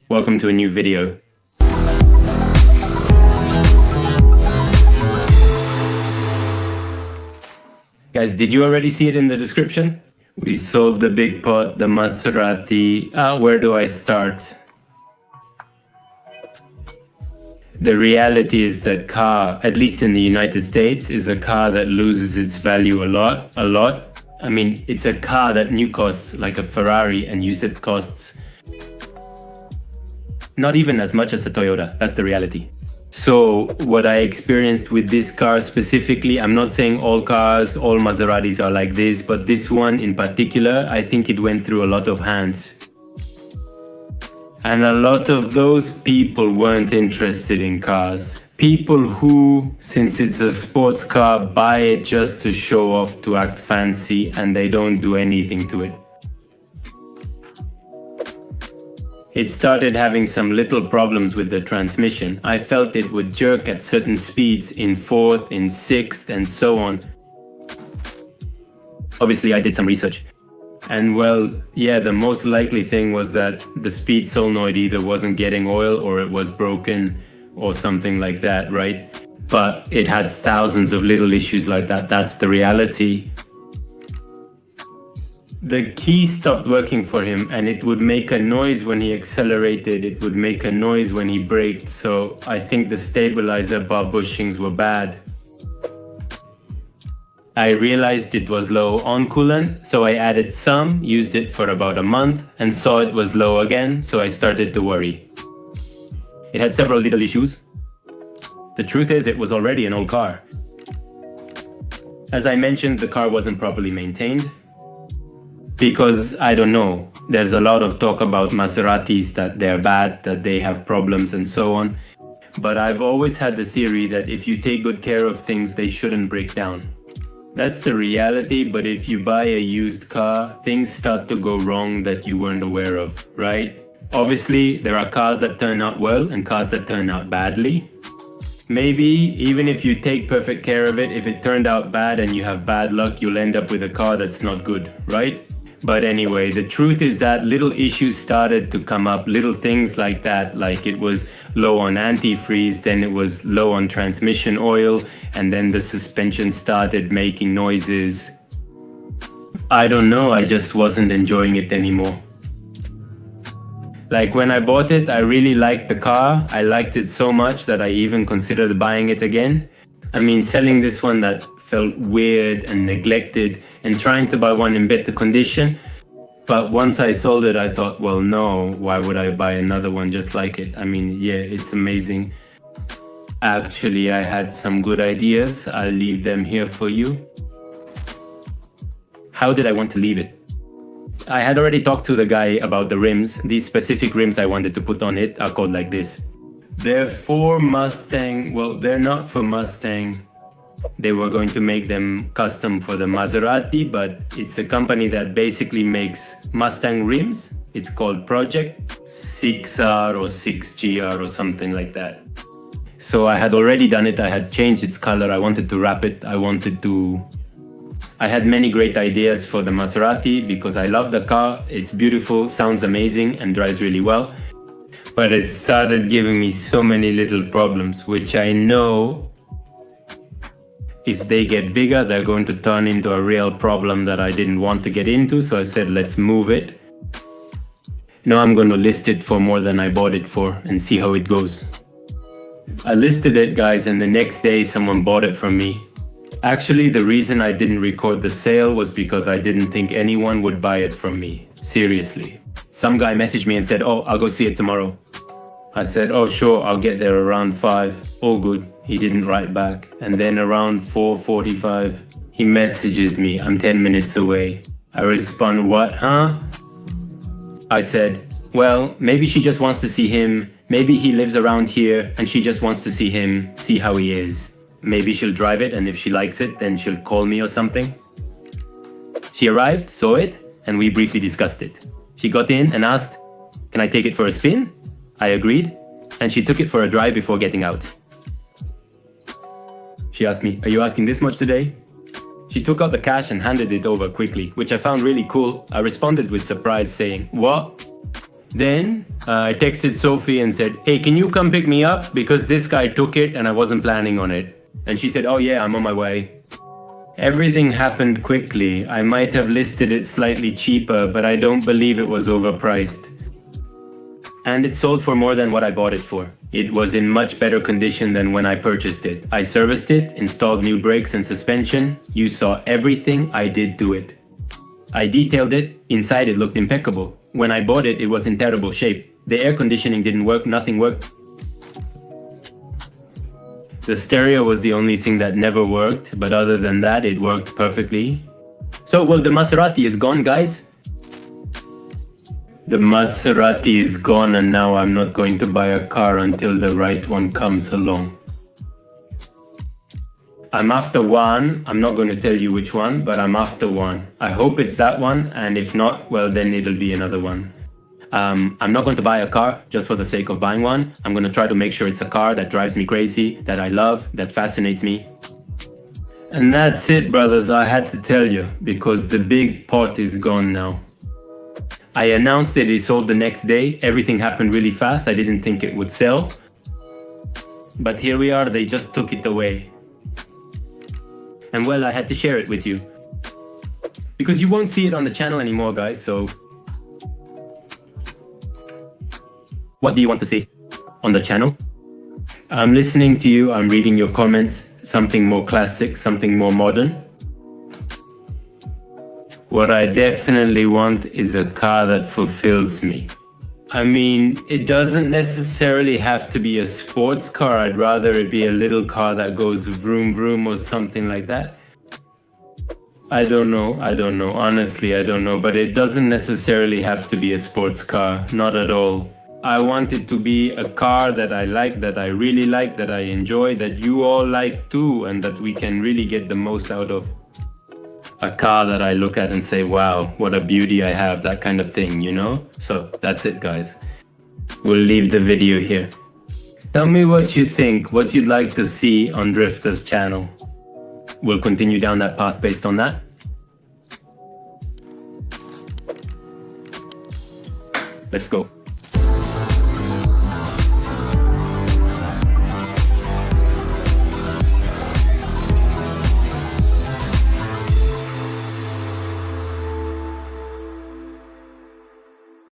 Welcome to a new video. Guys, did you already see it in the description? We sold the big pot, the Maserati. Where do I start? The reality is that car, at least in the United States, is a car that loses its value a lot. I mean, it's a car that new costs like a Ferrari and used it costs not even as much as a Toyota. That's the reality. So what I experienced with this car specifically, I'm not saying all cars, all Maseratis are like this, but this one in particular, I think it went through a lot of hands. And a lot of those people weren't interested in cars. People who, since it's a sports car, buy it just to show off, to act fancy, and they don't do anything to it. It started having some little problems with the transmission. I felt it would jerk at certain speeds in 4th, in 6th, and so on. Obviously, I did some research. And well, yeah, the most likely thing was that the speed solenoid either wasn't getting oil or it was broken or something like that, right? But it had thousands of little issues like that. That's the reality. The key stopped working for him, and it would make a noise when he accelerated, it would make a noise when he braked, so I think the stabilizer bar bushings were bad. I realized it was low on coolant, so I added some, used it for about a month, and saw it was low again, so I started to worry. It had several little issues. The truth is, it was already an old car. As I mentioned, the car wasn't properly maintained. Because, I don't know, there's a lot of talk about Maseratis, that they're bad, that they have problems and so on. But I've always had the theory that if you take good care of things, they shouldn't break down. That's the reality, but if you buy a used car, things start to go wrong that you weren't aware of, right? Obviously, there are cars that turn out well and cars that turn out badly. Maybe, even if you take perfect care of it, if it turned out bad and you have bad luck, you'll end up with a car that's not good, right? But anyway, the truth is that little issues started to come up, little things like that, like it was low on antifreeze, then it was low on transmission oil, and then the suspension started making noises. I don't know, I just wasn't enjoying it anymore. Like when I bought it, I really liked the car. I liked it so much that I even considered buying it again. I mean, selling this one that felt weird and neglected and trying to buy one in better condition. But once I sold it, I thought, well, no, why would I buy another one just like it? I mean, yeah, it's amazing. Actually, I had some good ideas. I'll leave them here for you. How did I want to leave it? I had already talked to the guy about the rims. These specific rims I wanted to put on it are called like this. They're for Mustang. Well, they're not for Mustang. They were going to make them custom for the Maserati, but it's a company that basically makes Mustang rims. It's called Project 6R or 6GR or something like that. So I had already done it. I had changed its color. I wanted to wrap it. I had many great ideas for the Maserati because I love the car. It's beautiful, sounds amazing, and drives really well. But it started giving me so many little problems, which I know if they get bigger, they're going to turn into a real problem that I didn't want to get into. So I said, let's move it. Now I'm going to list it for more than I bought it for and see how it goes. I listed it, guys, and the next day someone bought it from me. Actually, the reason I didn't record the sale was because I didn't think anyone would buy it from me. Seriously. Some guy messaged me and said, oh, I'll go see it tomorrow. I said, oh, sure, I'll get there around 5. All good. He didn't write back. And then around 4:45, he messages me, I'm 10 minutes away. I respond, what, huh? I said, well, maybe she just wants to see him. Maybe he lives around here and she just wants to see him, see how he is. Maybe she'll drive it, and if she likes it, then she'll call me or something. She arrived, saw it, and we briefly discussed it. She got in and asked, can I take it for a spin? I agreed, and she took it for a drive before getting out. She asked me, are you asking this much today? She took out the cash and handed it over quickly, which I found really cool. I responded with surprise saying, what? Then I texted Sophie and said, hey, can you come pick me up? Because this guy took it and I wasn't planning on it. And she said, oh yeah, I'm on my way. Everything happened quickly. I might have listed it slightly cheaper, but I don't believe it was overpriced. And it sold for more than what I bought it for. It was in much better condition than when I purchased it. I serviced it, installed new brakes and suspension. You saw everything I did to it. I detailed it. Inside it looked impeccable. When I bought it, it was in terrible shape. The air conditioning didn't work, nothing worked. The stereo was the only thing that never worked, but other than that, it worked perfectly. So, well, the Maserati is gone, guys. The Maserati is gone, and now I'm not going to buy a car until the right one comes along. I'm after one. I'm not going to tell you which one, but I'm after one. I hope it's that one, and if not, well, then it'll be another one. I'm not going to buy a car just for the sake of buying one. I'm going to try to make sure it's a car that drives me crazy, that I love, that fascinates me. And that's it, brothers. I had to tell you, because the big pot is gone now. I announced it sold the next day. Everything happened really fast. I didn't think it would sell. But here we are. They just took it away. And well, I had to share it with you. Because you won't see it on the channel anymore, guys, so... What do you want to see on the channel? I'm listening to you, I'm reading your comments, something more classic, something more modern. What I definitely want is a car that fulfills me. I mean, it doesn't necessarily have to be a sports car. I'd rather it be a little car that goes vroom vroom or something like that. I don't know, honestly I don't know, but it doesn't necessarily have to be a sports car, not at all. I want it to be a car that I like, that I really like, that I enjoy, that you all like too, and that we can really get the most out of. A car that I look at and say, wow, what a beauty I have, that kind of thing, you know? So that's it, guys. We'll leave the video here. Tell me what you think, what you'd like to see on Drifter's channel. We'll continue down that path based on that. Let's go.